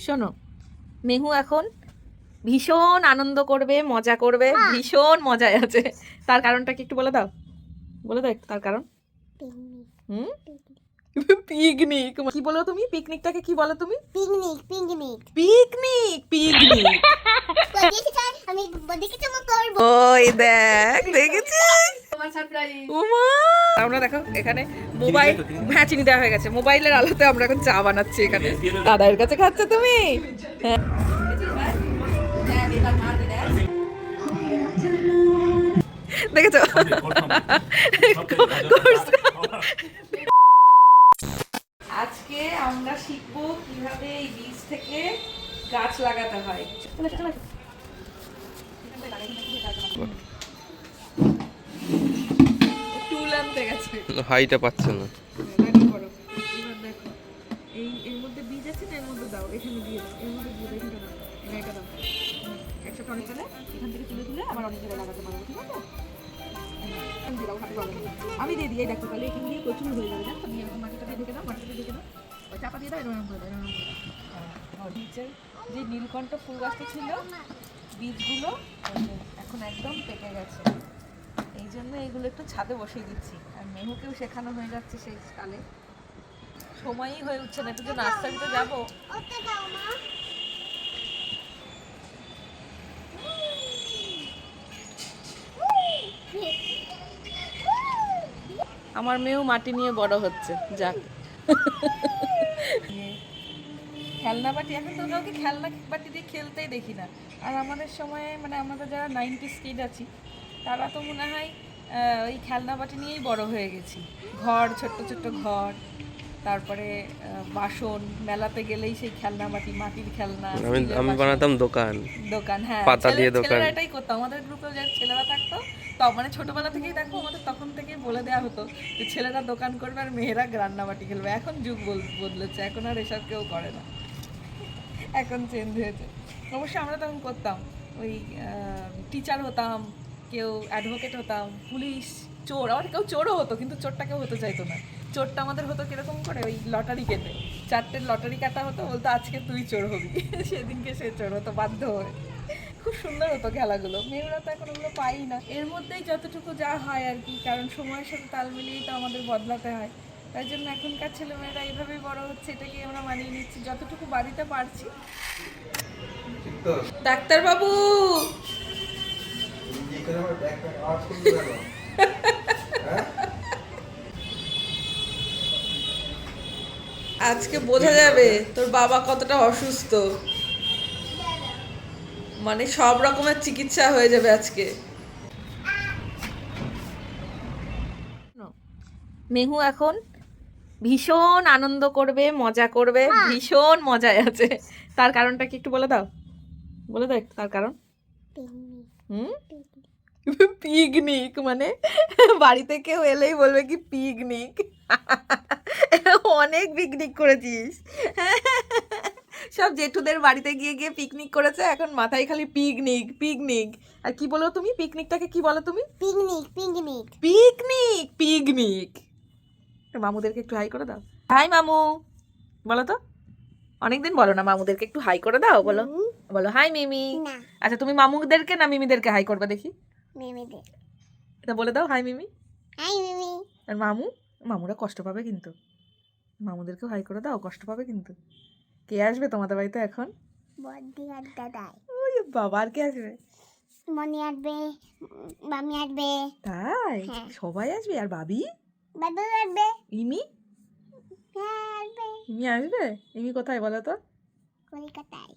শোনো, মেহু এখন ভীষণ আনন্দ করবে, মজা করবে, ভীষণ মজায় আছে। তার কারণটা কি একটু বলে দাও, বলে দাও একটু তার কারণ। হুম, পিকনিক কি বলো তুমি? পিকনিকটাকে কি বলো তুমি? Picnic picnic picnic picnic. আমি বডিকে চমক করব। ওই দেখ, দেখেছিস? তোমার সারপ্রাইজ। ওমা, আমরা দেখো এখানে মোবাইল, হ্যাঁ চিনি দেওয়া হয়ে গেছে। মোবাইলের আলোতে আমরা এখন চা বানাচ্ছি এখানে। দাদার কাছে খাচ্ছ তুমি? হ্যাঁ। দেখেছো? আজকে আমরা শিখবো কিভাবে এই বীজ থেকে গাছ লাগাতে হয়। টুল আনতে গেছে, হাইটা পাচ্ছে না। এবার দেখো, এর মধ্যে বীজ আছে না, এর মধ্যে দাও, এখানে দিয়ে দাও, এর মধ্যে দিয়ে দাও, এটা দাও, একসাথে অনেক ফেলে এখান থেকে তুলে তুলে আবার অনেক জায়গায় লাগাতে পারবো, ঠিক আছে? আমি দিয়ে দিই, দেখো তাহলে এখান দিয়ে প্রচুর হয়ে যাবে। জানো তুমি এরকম মাটিটা দিয়ে ঢেকে দাও, মাটিটা দিয়ে ঢেকে দাও, ওই চাপা দিয়ে দাও, এরকম করে দাও, এরকম করে দাও। নিচের যে নীলকণ্ঠ ফুল গাছটা ছিল, বীজগুলো এখন একদম পেকে গেছে। এই জন্য এইগুলো একটু ছাদে বসিয়ে দিচ্ছি। আর মেহুকেও শেখানো হয়ে যাচ্ছে সেই কালে, সময়ই হয়ে উঠছে না। একটু যে নার্সারিতে যাবো। ওটা দাও মা। আমার মেয়েও মাটি নিয়ে বড় হচ্ছে, যাক। খেলনা বাটি, এখন তো কাউকে খেলনা বাটি দিয়ে খেলতেই দেখি না। আর আমাদের সময়ে, মানে আমরা যারা 90s কিড আছি, তারা তো মনে হয় ওই খেলনা বাটি নিয়েই বড় হয়ে গেছি। ঘর, ছোট্ট ছোট্ট ঘর, তারপরে বাসন, মেলাতে গেলেই সেই খেলনা বাটি, মাটির খেলনা। আমি বানাতাম দোকান, দোকান, হ্যাঁ, পাতা দিয়ে দোকান। ছেলেরা এটাই করতো। আমাদের গ্রুপেও যে ছেলেরা থাকতো, তো মানে ছোটবেলা থেকেই দেখো আমাদের তখন থেকেই বলে দেওয়া হতো যে ছেলেরা দোকান করবে আর মেয়েরা রান্নাবাটি খেলবে। এখন যুগ বদলেছে, এখন আর এসব কেউ করে না, এখন চেঞ্জ হয়েছে। অবশ্যই আমরা তখন করতাম, ওই টিচার হতাম, কেউ অ্যাডভোকেট হতাম, পুলিশ, চোর। আবার কেউ চোরও হতো, কিন্তু চোরটা কেউ হতে চাইতো না। চোরটা আমাদের হতো কিরকম করে, ওই লটারি কেটে 4টে লটারি কাটা হতো, বলতো আজকে তুই চোর হবি। সেদিনকে সে চোর হতো বাধ্য হয়ে। খুব সুন্দর হতো খেলাগুলো। মেয়েরা তো এখন ওগুলো পাই না। এর মধ্যেই যতটুকু যা হয় আর কি, কারণ সময়ের সাথে তাল মিলিয়েই তো আমাদের বদলাতে হয়। তাই জন্য এখনকার ছেলেমেয়েরা এইভাবেই বড় হচ্ছে, এটাকে আমরা মানিয়ে নিচ্ছি যতটুকু বাড়িতে পারছি। ডাক্তারবাবু, আজকে বোঝা যাবে তোর বাবা কতটা অসুস্থ। মানে সব রকমের চিকিৎসা হয়ে যাবে আজকে। মেহু এখন ভীষণ আনন্দ করবে, মজা করবে, ভীষণ মজায় আছে। তার কারণটা কি একটু বলে দাও, বলে দাও একটু তার কারণ। হুম, পিকনিক মানে বাড়িতে কেউ এলেই বলবে কি পিকনিক। অনেক পিকনিক করেছিস। সব জেঠুদের বাড়িতে গিয়ে গিয়ে পিকনিক করেছে, এখন মাথায় খালি পিকনিক পিকনিক। আর কি বলো তুমি? পিকনিকটাকে কি বলো তুমি? Picnic picnic picnic picnic. মামুদেরকে একটু হাই করে দাও। হাই মামু বলো তো, অনেকদিন বলো না। মামুদেরকে একটু হাই করে দাও, বলো, বলো হাই মিমি। না, আচ্ছা, তুমি মামুদেরকে না মিমিদেরকে হাই করবে দেখি? মিমিদের। এটা বলে দাও, হাই মিমি। হাই মিমি। আর মামু, মামুরা কষ্ট পাবে কিন্তু। মামুদেরকেও হাই করে দাও, কষ্ট পাবে কিন্তু। কে আসবে তোমাদের বাড়িতে এখন? বদ্দি আর দাদাই। ওই বাবা, আর কে আসবে? মনি আসবে, মামি আসবে। তাই? হ্যাঁ। সবাই আসবে? আর বাবি? বাবু আসবে। ইমি? হ্যাঁ আসবে। ইমি আসবে? ইমি কোথায় বলো তো? কলকাতায়।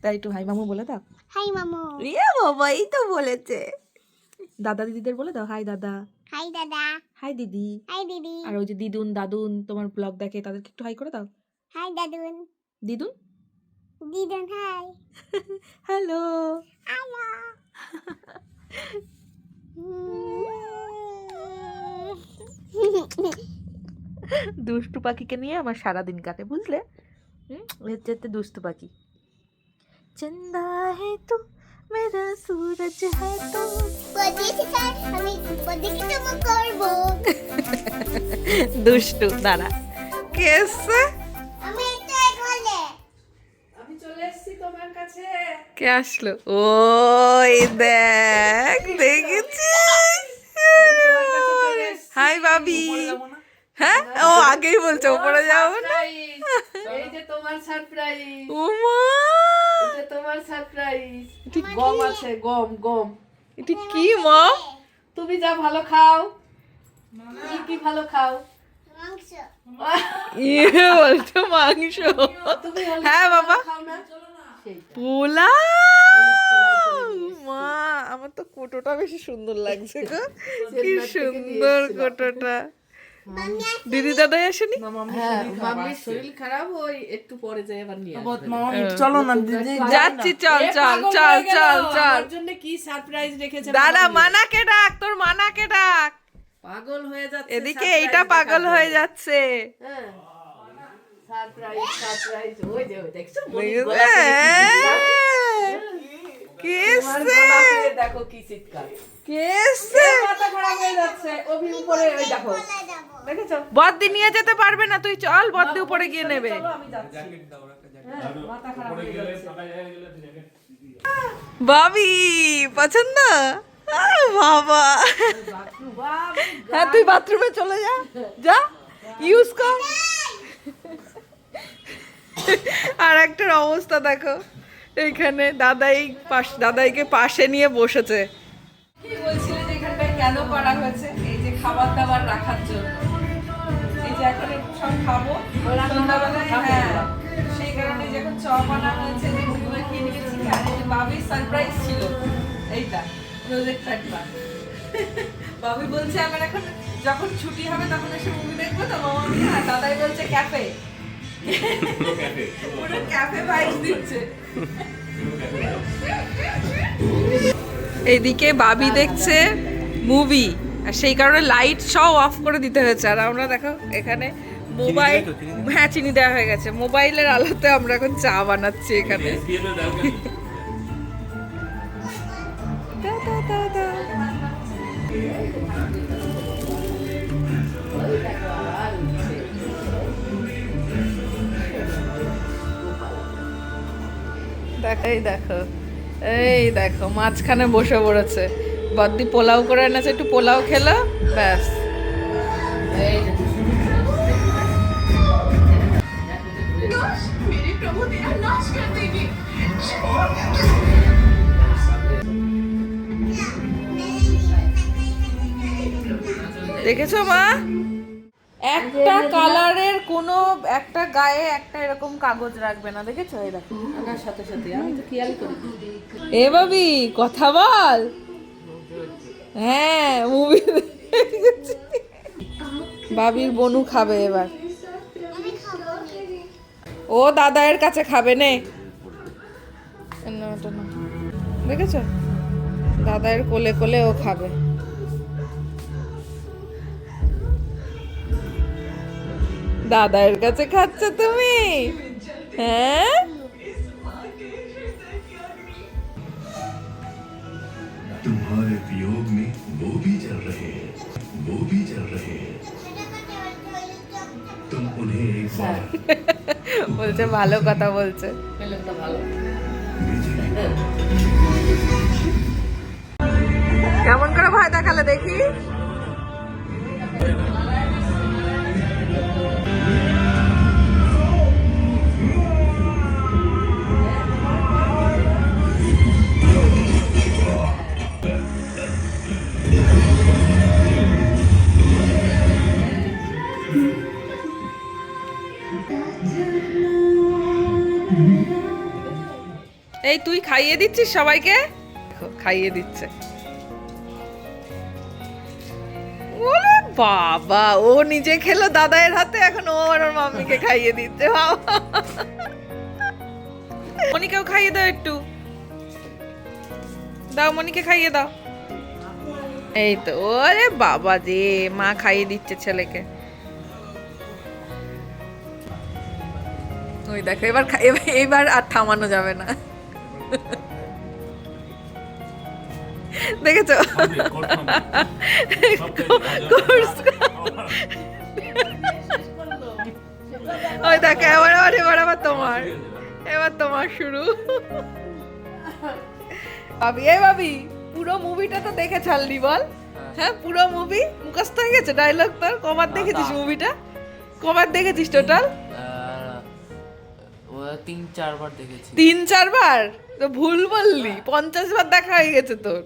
তাই একটু হাই মামু বলে দাও। হাই মামু। ইয়ে বাবা, এই তো বলেছে। দাদা দিদিদের বলে দাও, হাই দাদা, হাই দাদা। হাই দিদি। হাই দিদি। আর ওই যে দিদুন দাদুন তোমার ব্লগ দেখে, তাদেরকে একটু হাই করে দাও। হাই দাদুন। দিদুন, দিদুন হাই। হ্যালো। হ্যালো। দুষ্টু পাখিকে নিয়ে আমার সারাদিন কাটে, বুঝলে? হচ্ছে দুষ্টু পাখি। চন্দা হে তু মেরা সূরজ হে তু। আমি বদ্দিকে চমক করব। দুষ্টু, দাঁড়া। কেসে আমি এটা বলে কে আসলো? ওই দেখ, দেখেছিস? হাই বাবি। হ্যাঁ, ও আগেই বলছে উপরে যাবো না। এই যে তোমার সারপ্রাইজ, ওমা, এটা তোমার সারপ্রাইজ। এটা গম আছে, গম গম। এটা কি মম? তুমি যা ভালো খাও, তুমি কি ভালো খাও? মাংস। ইয়ে বলছো মাংস? তুমি হলুদ হ্যাঁ বাবা। খাও না? সেইটা। পোলাও। মা, আমার তো কোটোটা বেশি সুন্দর লাগছে গো, কি সুন্দর কোটোটা। দিদি দাদাই আসেনি? হ্যাঁ, মাম্মির শরীর খারাপ, ওই একটু পরে যাই আবার নিয়ে আসবে। চলো না দিদি, যাচ্ছি, চল এ চল পাগল চল হয়ে গেল, চল চল। আমার জন্য কি সারপ্রাইজ রেখেছে দাদা মাম্মি। মানাকে ডাক, তোর মানাকে ডাক। পাগল হয়ে যাচ্ছে, এদিকে surprise এইটা পাগল দেখার হয়ে জন্য। যাচ্ছে। হ্যাঁ, সারপ্রাইজ সারপ্রাইজ। ওই যে, ওই দেখছো মনির দেখেছো? গলা থেকে কি চিৎকার? কে তোমার এসছে? গলা থেকে দেখো কি চিৎকার। কে এসছে? মাথা খারাপ হয়ে যাচ্ছে, অভি উপরে ওই দেখো, দেখেছো? বদ্দি নিয়ে যেতে পারবে না, তুই চল, বদ্দি উপরে গিয়ে নেবে। চলো, আমি যাচ্ছি। হ্যাঁ, মাথা খারাপ হয়ে যাচ্ছে। বাবি পছন্দ? বাবা, বাপ, হ্যাঁ তুই বাথরুমে চলে যা, যা ইউজ কর। আর একটার অবস্থা দেখো, এইখানে দাদাইকে পাশে নিয়ে বসেছে। কি বলছিলে যে এখানটায় কেন করা হয়েছে? এই যে খাবার দাবার রাখার জন্য, এই যে এখন একটু সব খাবো সন্ধ্যাবেলায়। হ্যাঁ, সেই কারণে যখন চপ আনা হয়েছে, যে মুড়ি খেয়ে নিয়েছি, আর এই যে বাবির সারপ্রাইজ ছিল এইটা, প্রজেক্টরটা। বাবি বলছে আমার এখন যখন ছুটি হবে তখন এসে মুভি দেখবো তো মামা, আর দাদাই বলছে ক্যাফে, পুরো ক্যাফে ভাইব দিচ্ছে। এইদিকে বাবি দেখছে মুভি, আর সেই কারণে লাইট সব অফ করে দিতে হয়েছে। আর আমরা দেখো এখানে মোবাইল, হ্যাঁ চিনি দেওয়া হয়ে গেছে, মোবাইলের আলোতে আমরা এখন চা বানাচ্ছি এখানে। দা, দা, দা, দা। এই দেখো মাঝখানে বসে পড়েছে। বদ্দি পোলাও করে এনেছে, একটু পোলাও খেলো, ব্যাস। এই যে, দেখেছো মা, একটা কালারের কোনো একটা গায়ে একটা এরকম কাগজ রাখবে না, দেখেছো? এই দেখো আনার সাথে সাথে আমি তো খেয়াল করি। এ বাবি কথা বল। হ্যাঁ মুভি বাবির বনু খাবে এবার, ও দাদায়ের কাছে খাবে নে। না, ওটা না। দেখেছো, দাদায়ের কোলে কোলে ও খাবে। দাদায়ের কাছে খাচ্ছ তুমি? হ্যাঁ, तुम्हारे वियोग में वो भी जल रहे हैं, वो भी जल रहे हैं। तुम उन्हें एक बार বলছে ভালো কথা বলছে। ফিল্মটা ভালো। কেমন করে ভয় দেখালে দেখি? এই তুই খাইয়ে দিচ্ছিস সবাইকে? দেখো, খাইয়ে দিচ্ছে। ওরে বাবা, ও নিজে খেলো দাদায়ের হাতে, এখন ও আর ওর মাম্মিকে খাইয়ে দিচ্ছে। বাবা, মনিকেও খাইয়ে দাও একটু, দাও মনিকে খাইয়ে দাও। এই তো, ওরে বাবা যে মা খাইয়ে দিচ্ছে ছেলেকে। ওই দেখো এবার এবার আর থামানো যাবে না। দেখেছো? ওই দেখো এবার তোমার, এবার তোমার শুরু। ভাবি এই ভাবি পুরো মুভিটা তো দেখে ছাড়লি বল। হ্যাঁ পুরো মুভি মুখস্থ হয়ে গেছে ডায়লগ তোর? কবার দেখেছিস মুভিটা? কবার দেখেছিস টোটাল? 3-4 বার দেখেছি। 3-4 বার? তো ভুল বললি, 50 বার দেখা হয়ে গেছে তোর।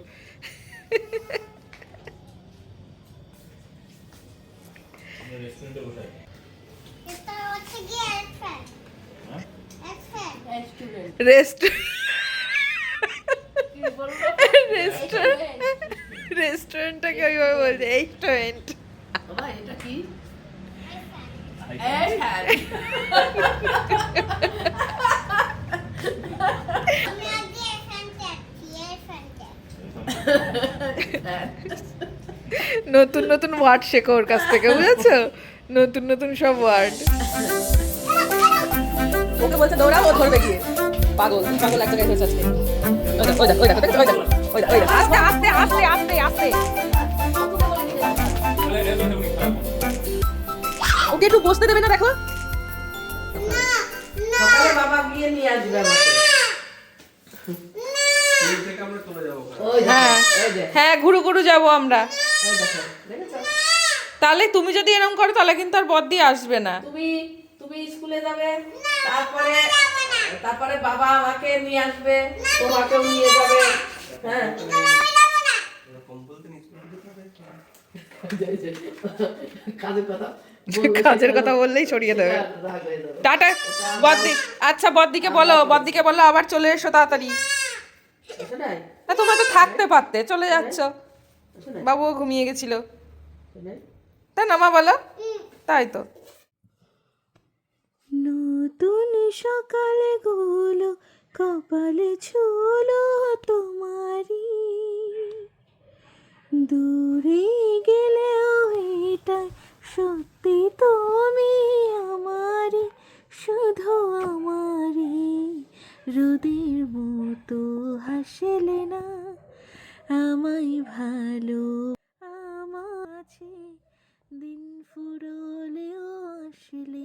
এটা হচ্ছে কি এলফ্যান? এলফ্যান। রেস্টুরেন্টটাকে ওইভাবে বলছে রেস্টুরেন্ট। বাবা এটা কি? আমি আগে এলফ্যান চাচ্ছি, এলফ্যান চাচ্ছি। নতুন নতুন ওয়ার্ড শেখো ওর কাছ থেকে, বুঝেছো? নতুন নতুন সব ওয়ার্ড। ওকে বলছে দৌড়াও, ও ধরবে গিয়ে। পাগল পাগল এক জায়গায় হয়েছে আজকে। ওই দেখো দেখছো, ওই দেখো আস্তে আস্তে আস্তে আস্তে আস্তে। ওকে একটু বসতে দেবে না? দেখো সকালে বাবা গিয়ে নিয়ে আসবে আমাকে। ওই দেখো, হ্যাঁ ওই দেখো, হ্যাঁ ঘুরু ঘুরু যাবো আমরা। ওই দেখো, দেখেছো? তাহলে তুমি যদি এরকম করো তাহলে কিন্তু আর বদ্দি আসবে না। তুমি তুমি স্কুলে যাবে, তারপরে তারপরে বাবা আমাকে নিয়ে আসবে, তোমাকেও নিয়ে যাবে। হ্যাঁ কাজের কথা বললে কাজের কথা বললেই ছড়িয়ে দেবে। রাগ হয়ে যাবে। টাটা বদ্দি। আচ্ছা বদ্দিকে বলো আবার চলে এসো তাড়াতাড়ি। বুঝছো নাই? না তোমরা তো থাকতে পারতে, চলে যাচ্ছ। বুঝছো নাই? বাবুও ঘুমিয়ে গেছিল, বুঝছো নাই? তাই না মা বলো? তাই তো। নতুন সকালে গুলো কপালে ছুলো তোমারি, দূরে গেলেও এটাই সত্যি তুমি আমারি, শুধু আমারি। রোদের মতো হাসলে না আমায় ভালো, আমার আছে দিন ফুরলেও আসলে